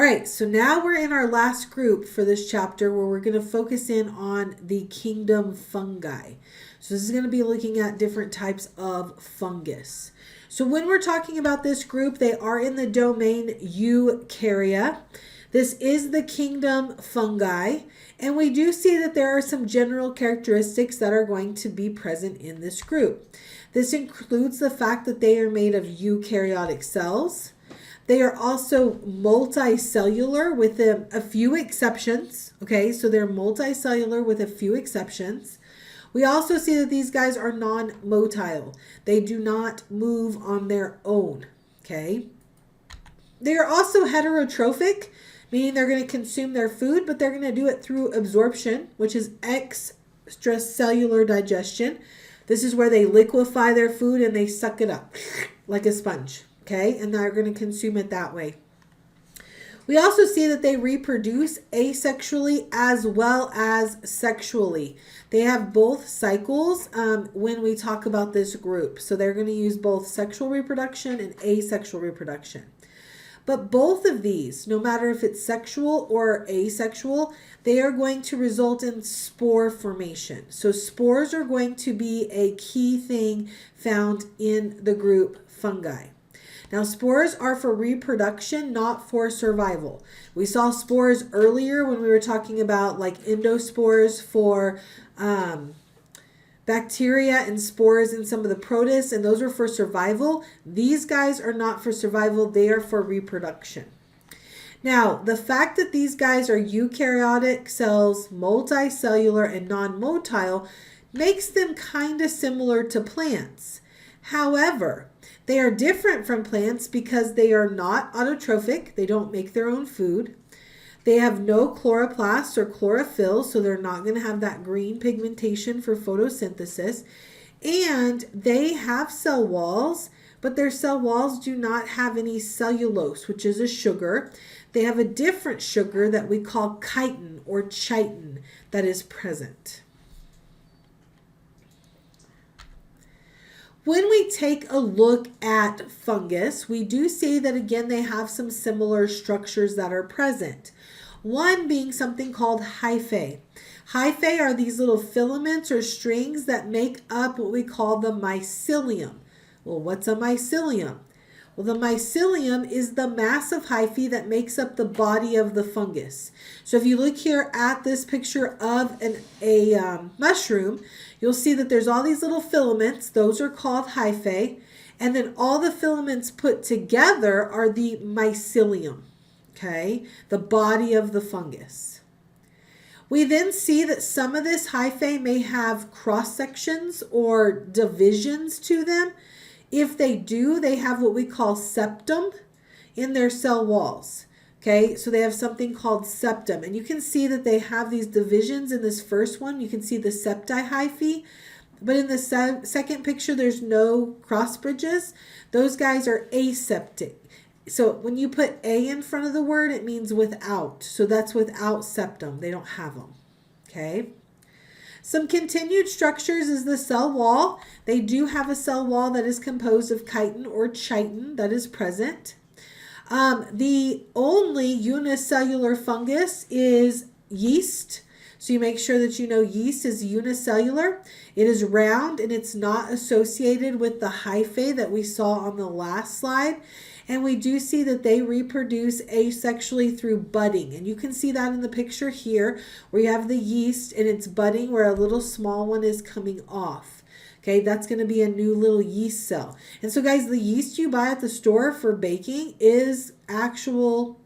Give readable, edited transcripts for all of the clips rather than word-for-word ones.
right, so now we're in our last group for this chapter where we're going to focus in on the kingdom fungi. So this is going to be looking at different types of fungus. So when we're talking about this group, they are in the domain Eukarya. This is the kingdom fungi, and we do see that there are some general characteristics that are going to be present in this group. This includes the fact that they are made of eukaryotic cells. They are also multicellular with a few exceptions. Okay, so they're multicellular with a few exceptions. We also see that these guys are non-motile. They do not move on their own. Okay. They are also heterotrophic, meaning they're going to consume their food, but they're going to do it through absorption, which is extracellular digestion. This is where they liquefy their food and they suck it up like a sponge. Okay, and they're going to consume it that way. We also see that they reproduce asexually as well as sexually. They have both cycles when we talk about this group. So they're going to use both sexual reproduction and asexual reproduction. But both of these, no matter if it's sexual or asexual, they are going to result in spore formation. So spores are going to be a key thing found in the group fungi. Now, spores are for reproduction, not for survival. We saw spores earlier when we were talking about like endospores for bacteria and spores in some of the protists, and those are for survival. These guys are not for survival. They are for reproduction. Now, the fact that these guys are eukaryotic cells, multicellular, and non-motile makes them kind of similar to plants. However, they are different from plants because they are not autotrophic. They don't make their own food. They have no chloroplasts or chlorophyll, so they're not going to have that green pigmentation for photosynthesis. And they have cell walls, but their cell walls do not have any cellulose, which is a sugar. They have a different sugar that we call chitin or chitin that is present. When we take a look at fungus, we do see that again they have some similar structures that are present. One being something called hyphae. Hyphae are these little filaments or strings that make up what we call the mycelium. Well, what's a mycelium? Well, the mycelium is the mass of hyphae that makes up the body of the fungus. So if you look here at this picture of a mushroom, you'll see that there's all these little filaments. Those are called hyphae. And then all the filaments put together are the mycelium, okay? The body of the fungus. We then see that some of this hyphae may have cross sections or divisions to them. If they do, they have what we call septum in their cell walls. Okay, so they have something called septum. And you can see that they have these divisions in this first one. You can see the septi hyphae. But in the second picture, there's no cross bridges. Those guys are aseptic. So when you put A in front of the word, it means without. So that's without septum. They don't have them. Okay. Some continued structures is the cell wall. They do have a cell wall that is composed of chitin or chitin that is present. The only unicellular fungus is yeast. So you make sure that you know yeast is unicellular. It is round and it's not associated with the hyphae that we saw on the last slide. And we do see that they reproduce asexually through budding. And you can see that in the picture here where you have the yeast and it's budding where a little small one is coming off. Okay, that's going to be a new little yeast cell. And so guys, the yeast you buy at the store for baking is actual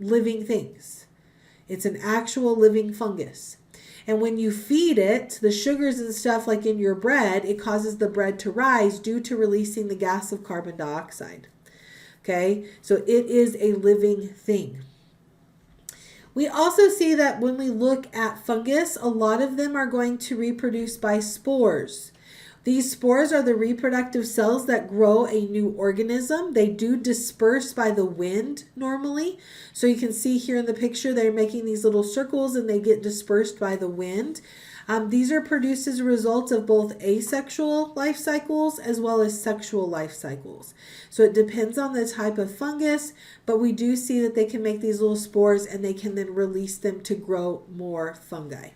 living things. It's an actual living fungus. And when you feed it the sugars and stuff like in your bread, it causes the bread to rise due to releasing the gas of carbon dioxide. Okay, so it is a living thing. We also see that when we look at fungus, a lot of them are going to reproduce by spores. These spores are the reproductive cells that grow a new organism. They do disperse by the wind normally. So you can see here in the picture, they're making these little circles and they get dispersed by the wind. These are produced as a result of both asexual life cycles as well as sexual life cycles. So it depends on the type of fungus, but we do see that they can make these little spores and they can then release them to grow more fungi.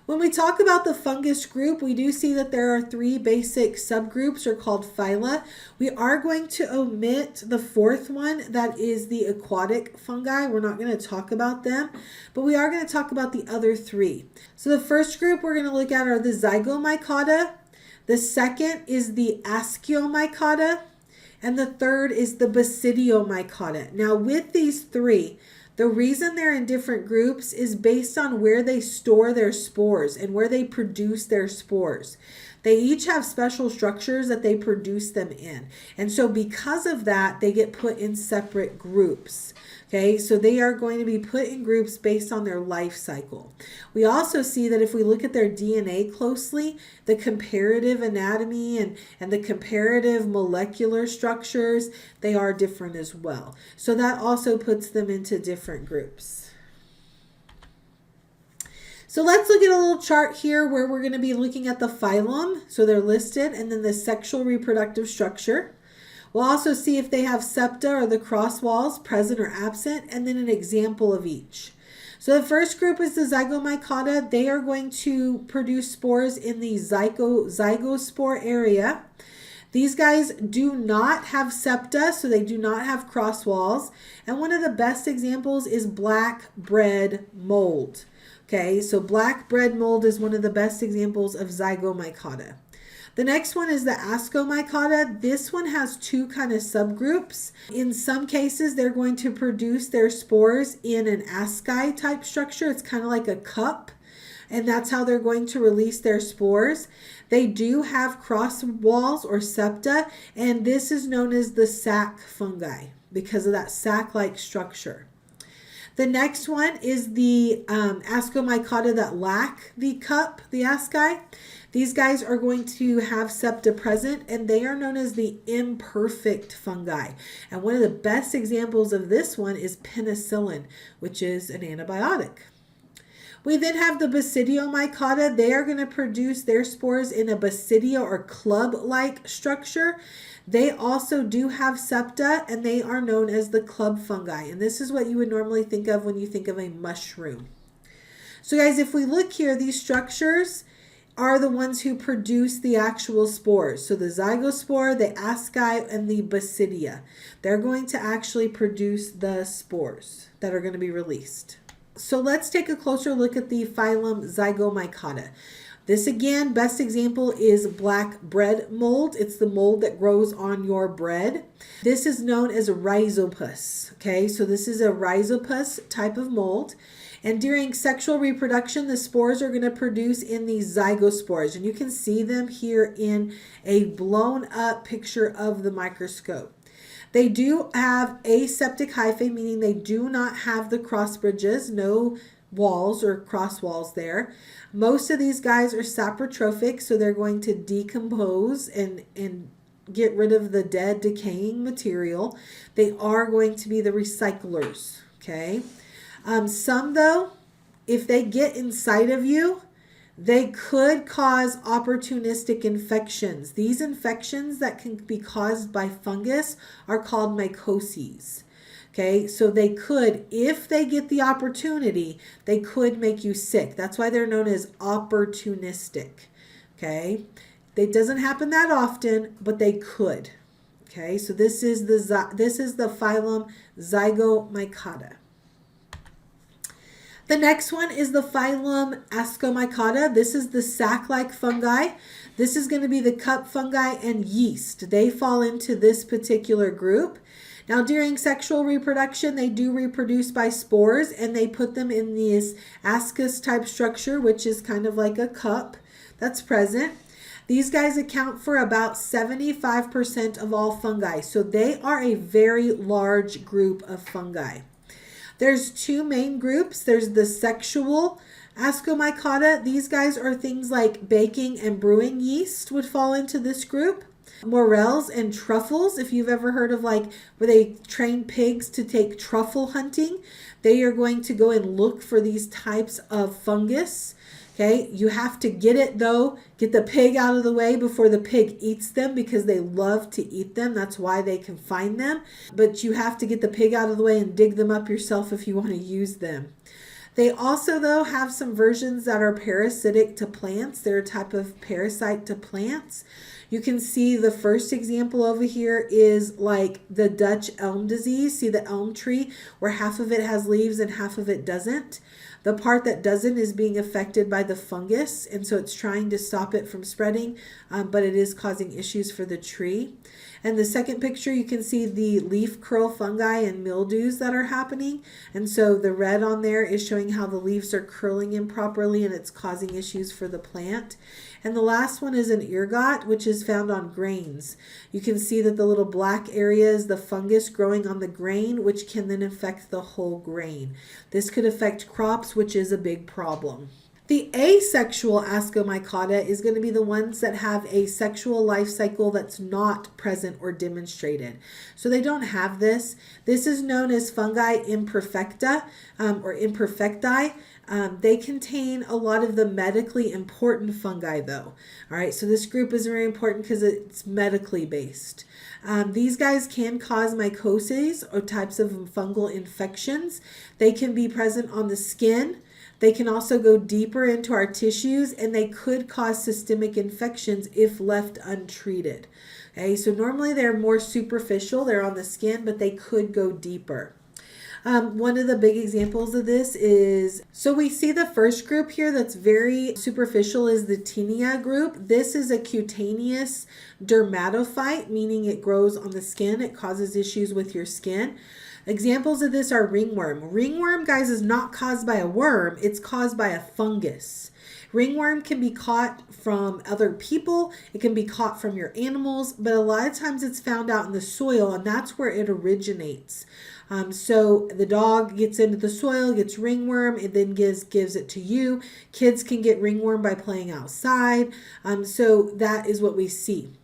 When we talk about the fungus group, we do see that there are 3 basic subgroups, or called phyla. We are going to omit the 4th one, that is the aquatic fungi. We're not going to talk about them, but we are going to talk about the other 3. So the first group we're going to look at are the zygomycota. The second is the asciomycota, and the third is the basidiomycota. Now with these 3, the reason they're in different groups is based on where they store their spores and where they produce their spores. They each have special structures that they produce them in. And so because of that, they get put in separate groups. Okay, so they are going to be put in groups based on their life cycle. We also see that if we look at their DNA closely, the comparative anatomy and the comparative molecular structures, they are different as well. So that also puts them into different groups. So let's look at a little chart here where we're going to be looking at the phylum. So they're listed, and then the sexual reproductive structure. We'll also see if they have septa or the cross walls present or absent, and then an example of each. So the first group is the zygomycota. They are going to produce spores in the zygospore area. These guys do not have septa, so they do not have cross walls. And one of the best examples is black bread mold. Okay, so black bread mold is one of the best examples of zygomycota. The next one is the ascomycota. This one has 2 kind of subgroups. In some cases, they're going to produce their spores in an asci type structure. It's kind of like a cup, and that's how they're going to release their spores. They do have cross walls or septa, and this is known as the sac fungi because of that sac-like structure. The next one is the ascomycota that lack the cup, the asci. These guys are going to have septa present, and they are known as the imperfect fungi. And one of the best examples of this one is penicillin, which is an antibiotic. We then have the basidiomycota. They are going to produce their spores in a basidia or club-like structure. They also do have septa, and they are known as the club fungi. And this is what you would normally think of when you think of a mushroom. So guys, if we look here, these structures are the ones who produce the actual spores. So the zygospore, the asci, and the basidia. They're going to actually produce the spores that are going to be released. So let's take a closer look at the phylum Zygomycota. This again, best example is black bread mold. It's the mold that grows on your bread. This is known as a rhizopus. Okay, so this is a rhizopus type of mold. And during sexual reproduction, the spores are going to produce in these zygospores. And you can see them here in a blown up picture of the microscope. They do have aseptic hyphae, meaning they do not have the cross bridges, no walls or cross walls there. Most of these guys are saprotrophic, so they're going to decompose and get rid of the dead decaying material. They are going to be the recyclers, okay? Some though, if they get inside of you, they could cause opportunistic infections. These infections that can be caused by fungus are called mycoses. Okay, so they could, if they get the opportunity, they could make you sick. That's why they're known as opportunistic. Okay, it doesn't happen that often, but they could. Okay, so this is the phylum Zygomycota. The next one is the phylum Ascomycota. This is the sac-like fungi. This is going to be the cup fungi and yeast. They fall into this particular group. Now, during sexual reproduction, they do reproduce by spores, and they put them in this ascus type structure, which is kind of like a cup that's present. These guys account for about 75% of all fungi. So they are a very large group of fungi. There's 2 main groups. There's the sexual Ascomycota. These guys are things like baking and brewing yeast would fall into this group. Morels and truffles, if you've ever heard of like where they train pigs to take truffle hunting, they are going to go and look for these types of fungus. Okay, you have to get it though, get the pig out of the way before the pig eats them because they love to eat them. That's why they can find them. But you have to get the pig out of the way and dig them up yourself if you want to use them. They also, though, have some versions that are parasitic to plants. They're a type of parasite to plants. You can see the first example over here is like the Dutch elm disease. See the elm tree where half of it has leaves and half of it doesn't. The part that doesn't is being affected by the fungus, and so it's trying to stop it from spreading, but it is causing issues for the tree. And the second picture, you can see the leaf curl fungi and mildews that are happening. And so the red on there is showing how the leaves are curling improperly and it's causing issues for the plant. And the last one is an ergot, which is found on grains. You can see that the little black area is the fungus growing on the grain, which can then affect the whole grain. This could affect crops, which is a big problem. The asexual ascomycota is going to be the ones that have a sexual life cycle that's not present or demonstrated. So they don't have this. This is known as fungi imperfecta or imperfecti. They contain a lot of the medically important fungi though. All right, so this group is very important because it's medically based. These guys can cause mycoses or types of fungal infections. They can be present on the skin. They can also go deeper into our tissues, and they could cause systemic infections if left untreated. Okay, so normally they're more superficial, they're on the skin, but they could go deeper. One of the big examples of this is, so we see the first group here that's very superficial is the tinea group. This is a cutaneous dermatophyte, meaning it grows on the skin. It causes issues with your skin. Examples of this are ringworm. Ringworm, guys, is not caused by a worm. It's caused by a fungus. Ringworm can be caught from other people. It can be caught from your animals, but a lot of times it's found out in the soil, and that's where it originates. So the dog gets into the soil, gets ringworm, it then gives it to you. Kids can get ringworm by playing outside. So that is what we see.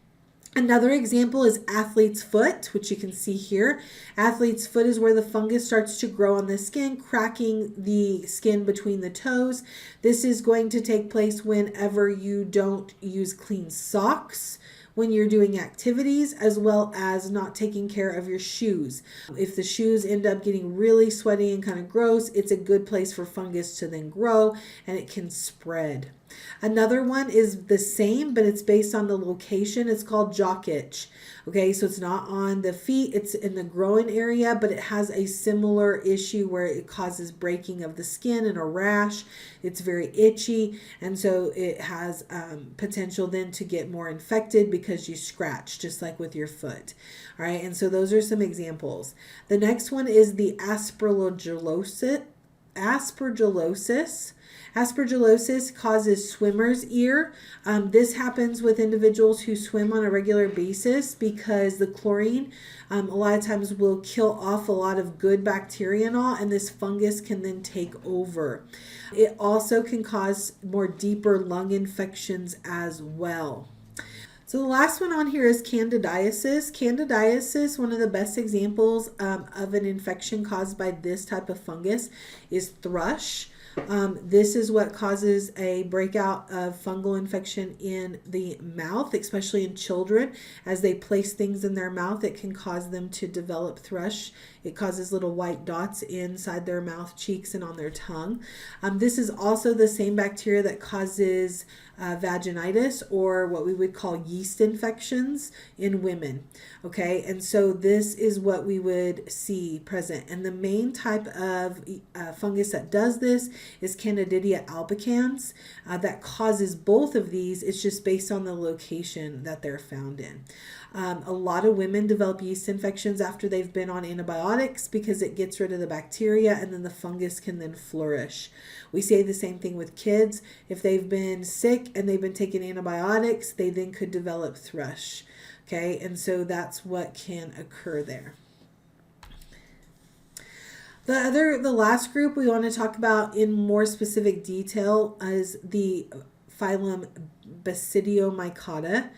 Another example is athlete's foot, which you can see here. Athlete's foot is where the fungus starts to grow on the skin, cracking the skin between the toes. This is going to take place whenever you don't use clean socks when you're doing activities, as well as not taking care of your shoes. If the shoes end up getting really sweaty and kind of gross, it's a good place for fungus to then grow, and it can spread. Another one is the same, but it's based on the location. It's called jock itch. Okay, so it's not on the feet, it's in the groin area, but it has a similar issue where it causes breaking of the skin and a rash. It's very itchy, and so it has potential then to get more infected because you scratch, just like with your foot. All right, and so those are some examples. The next one is the aspergillosis. Aspergillosis causes swimmer's ear. This happens with individuals who swim on a regular basis because the chlorine a lot of times will kill off a lot of good bacteria and all, and this fungus can then take over. It also can cause more deeper lung infections as well. So the last one on here is candidiasis. Candidiasis, one of the best examples of an infection caused by this type of fungus is thrush. This is what causes a breakout of fungal infection in the mouth, especially in children. As they place things in their mouth, it can cause them to develop thrush. It causes little white dots inside their mouth, cheeks, and on their tongue. This is also the same bacteria that causes vaginitis, or what we would call yeast infections in women. Okay, and so this is what we would see present. And the main type of fungus that does this is Candida albicans that causes both of these. It's just based on the location that they're found in. A lot of women develop yeast infections after they've been on antibiotics because it gets rid of the bacteria, and then the fungus can then flourish. We say the same thing with kids. If they've been sick and they've been taking antibiotics, they then could develop thrush. Okay, and so that's what can occur there. The last group we want to talk about in more specific detail is the phylum Basidiomycota.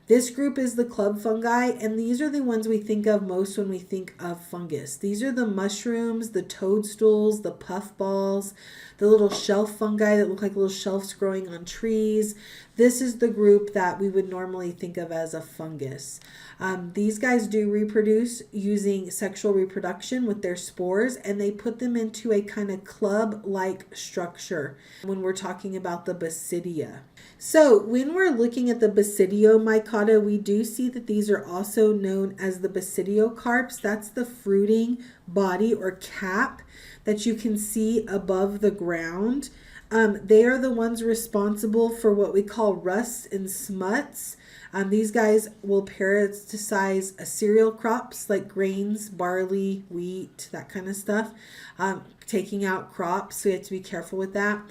This group is the club fungi, and these are the ones we think of most when we think of fungus. These are the mushrooms, the toadstools, the puffballs, the little shelf fungi that look like little shelves growing on trees. This is the group that we would normally think of as a fungus. These guys do reproduce using sexual reproduction with their spores, and they put them into a kind of club-like structure when we're talking about the basidia. So when we're looking at the basidiomycota, we do see that these are also known as the basidiocarps. That's the fruiting body or cap that you can see above the ground. They are the ones responsible for what we call rusts and smuts. These guys will parasitize cereal crops like grains, barley, wheat, that kind of stuff, taking out crops. So you have to be careful with that.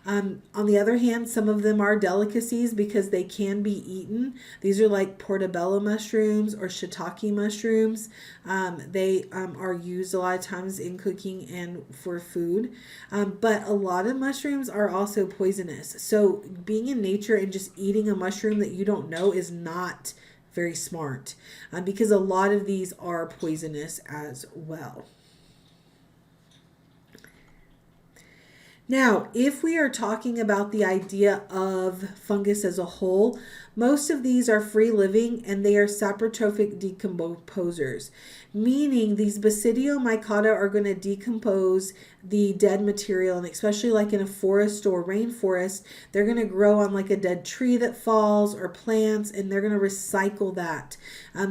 On the other hand, some of them are delicacies because they can be eaten. These are like portobello mushrooms or shiitake mushrooms. They are used a lot of times in cooking and for food. But a lot of mushrooms are also poisonous. So being in nature and just eating a mushroom that you don't know is not very smart, because a lot of these are poisonous as well. Now, if we are talking about the idea of fungus as a whole, most of these are free living and they are saprotrophic decomposers, meaning these basidiomycota are going to decompose the dead material, and especially like in a forest or rainforest, they're going to grow on like a dead tree that falls or plants, and they're going to recycle that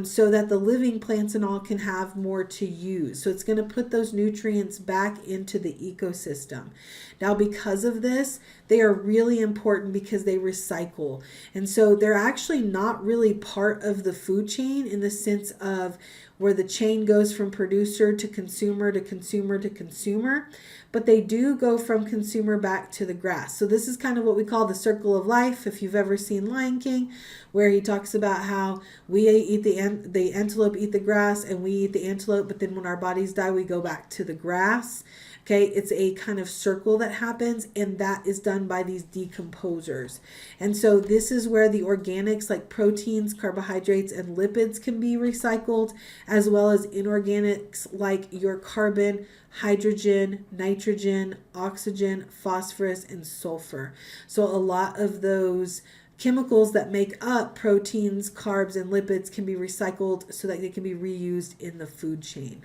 so that the living plants and all can have more to use. So it's going to put those nutrients back into the ecosystem. Now, because of this, they are really important because they recycle. And so they're actually not really part of the food chain in the sense of where the chain goes from producer to consumer to consumer to consumer, but they do go from consumer back to the grass. So this is kind of what we call the circle of life. If you've ever seen Lion King, where he talks about how we eat the antelope eat the grass and we eat the antelope, but then when our bodies die, we go back to the grass. Okay, it's a kind of circle that happens, and that is done by these decomposers. And so this is where the organics like proteins, carbohydrates, and lipids can be recycled, as well as inorganics like your carbon, hydrogen, nitrogen, oxygen, phosphorus, and sulfur. So a lot of those chemicals that make up proteins, carbs, and lipids can be recycled so that they can be reused in the food chain.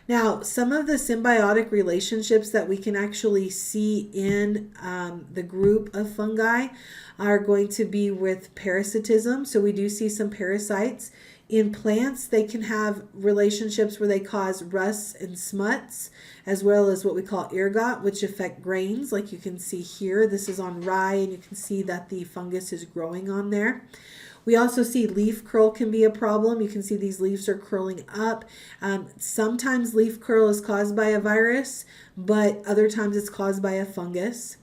Now, some of the symbiotic relationships that we can actually see in the group of fungi are going to be with parasitism. So we do see some parasites. In plants, they can have relationships where they cause rusts and smuts, as well as what we call ergot, which affect grains. Like you can see here, this is on rye, and you can see that the fungus is growing on there. We also see leaf curl can be a problem. You can see these leaves are curling up. Sometimes leaf curl is caused by a virus, but other times it's caused by a fungus.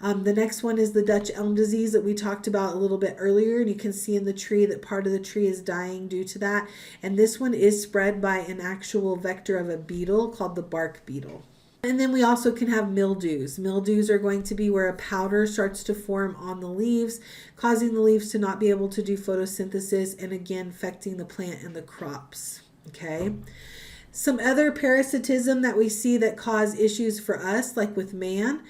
The next one is the Dutch elm disease that we talked about a little bit earlier. And you can see in the tree that part of the tree is dying due to that. And this one is spread by an actual vector of a beetle called the bark beetle. And then we also can have mildews. Mildews are going to be where a powder starts to form on the leaves, causing the leaves to not be able to do photosynthesis, and again, affecting the plant and the crops. Okay. Some other parasitism that we see that cause issues for us, like with man,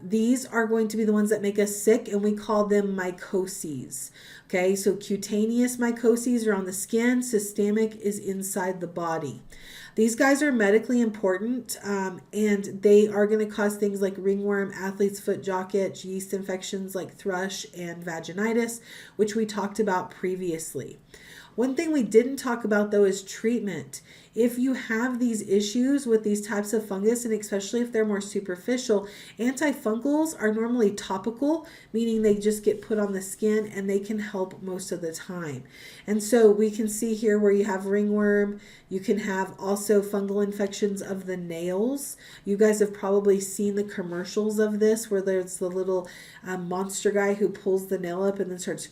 these are going to be the ones that make us sick, and we call them mycoses. Okay, so cutaneous mycoses are on the skin, systemic is inside the body. These guys are medically important, and they are going to cause things like ringworm, athlete's foot, jock itch, yeast infections like thrush, and vaginitis, which we talked about previously. One thing we didn't talk about, though, is treatment. If you have these issues with these types of fungus, and especially if they're more superficial, antifungals are normally topical, meaning they just get put on the skin and they can help most of the time. And so we can see here where you have ringworm, you can have also fungal infections of the nails. You guys have probably seen the commercials of this where there's the little monster guy who pulls the nail up and then starts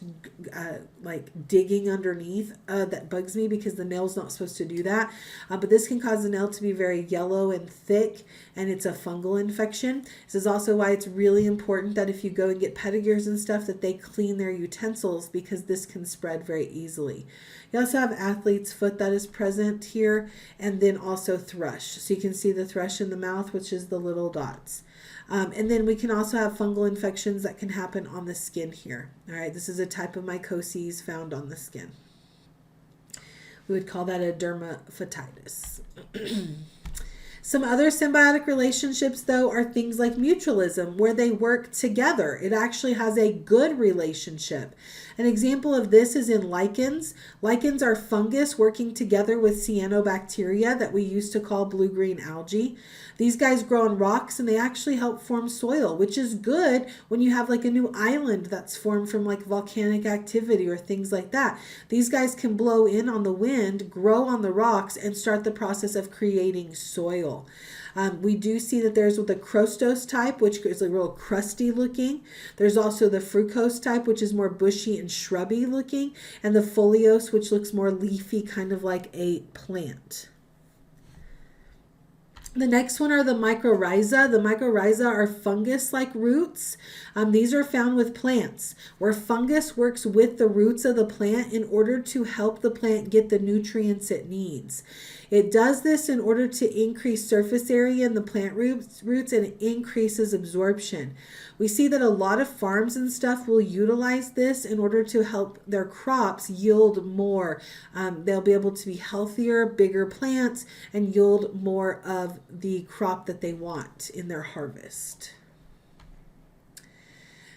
like digging underneath. teeth that bugs me because the nail's not supposed to do that. But this can cause the nail to be very yellow and thick, and it's a fungal infection. This is also why it's really important that if you go and get pedicures and stuff that they clean their utensils, because this can spread very easily. You also have athlete's foot that is present here, and then also thrush. So you can see the thrush in the mouth, which is the little dots. And then we can also have fungal infections that can happen on the skin here. All right, this is a type of mycoses found on the skin. We would call that a dermatitis. Some other symbiotic relationships, though, are things like mutualism, where they work together. It actually has a good relationship. An example of this is in lichens. Lichens are fungus working together with cyanobacteria that we used to call blue-green algae. These guys grow on rocks, and they actually help form soil, which is good when you have like a new island that's formed from like volcanic activity or things like that. These guys can blow in on the wind, grow on the rocks, and start the process of creating soil. We do see that there's the crostose type, which is a real crusty looking. There's also the fructose type, which is more bushy and shrubby looking, and the foliose, which looks more leafy, kind of like a plant. The next one are the mycorrhiza. The mycorrhiza are fungus-like roots. These are found with plants, where fungus works with the roots of the plant in order to help the plant get the nutrients it needs. It does this in order to increase surface area in the plant roots, and it increases absorption. We see that a lot of farms and stuff will utilize this in order to help their crops yield more. They'll be able to be healthier, bigger plants, and yield more of the crop that they want in their harvest.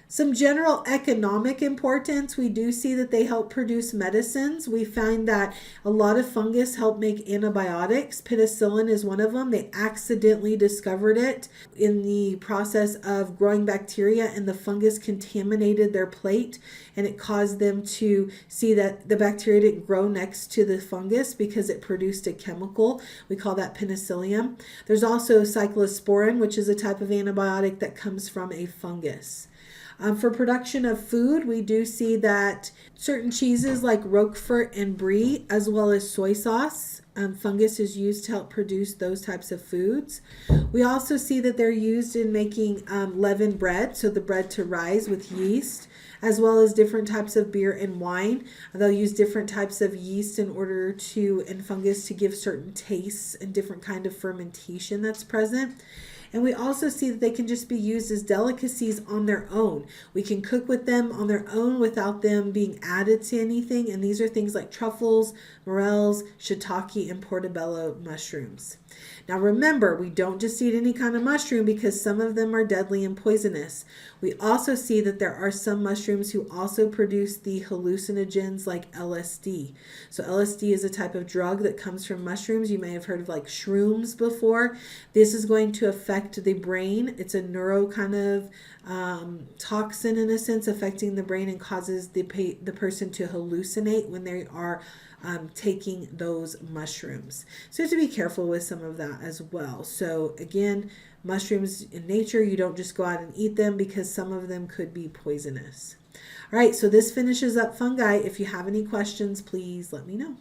Some general economic importance, we do see that they help produce medicines. We find that a lot of fungus help make antibiotics. Penicillin is one of them. They accidentally discovered it in the process of growing bacteria, and the fungus contaminated their plate, and it caused them to see that the bacteria didn't grow next to the fungus because it produced a chemical. We call that penicillium. There's also cyclosporin, which is a type of antibiotic that comes from a fungus. For production of food, we do see that certain cheeses like Roquefort and Brie, as well as soy sauce, fungus is used to help produce those types of foods. We also see that they're used in making leavened bread, so the bread to rise with yeast, as well as different types of beer and wine. They'll use different types of yeast in order to, and fungus to give certain tastes and different kind of fermentation that's present. And we also see that they can just be used as delicacies on their own. We can cook with them on their own without them being added to anything. And these are things like truffles, morels, shiitake, and portobello mushrooms. Now remember, we don't just eat any kind of mushroom because some of them are deadly and poisonous. We also see that there are some mushrooms who also produce the hallucinogens like LSD. So LSD is a type of drug that comes from mushrooms. You may have heard of like shrooms before. This is going to affect the brain. It's a neuro kind of toxin in a sense, affecting the brain, and causes the person to hallucinate when they are taking those mushrooms. So you have to be careful with some of that as well. So again, mushrooms in nature, you don't just go out and eat them because some of them could be poisonous. All right, so this finishes up fungi. If you have any questions, please let me know.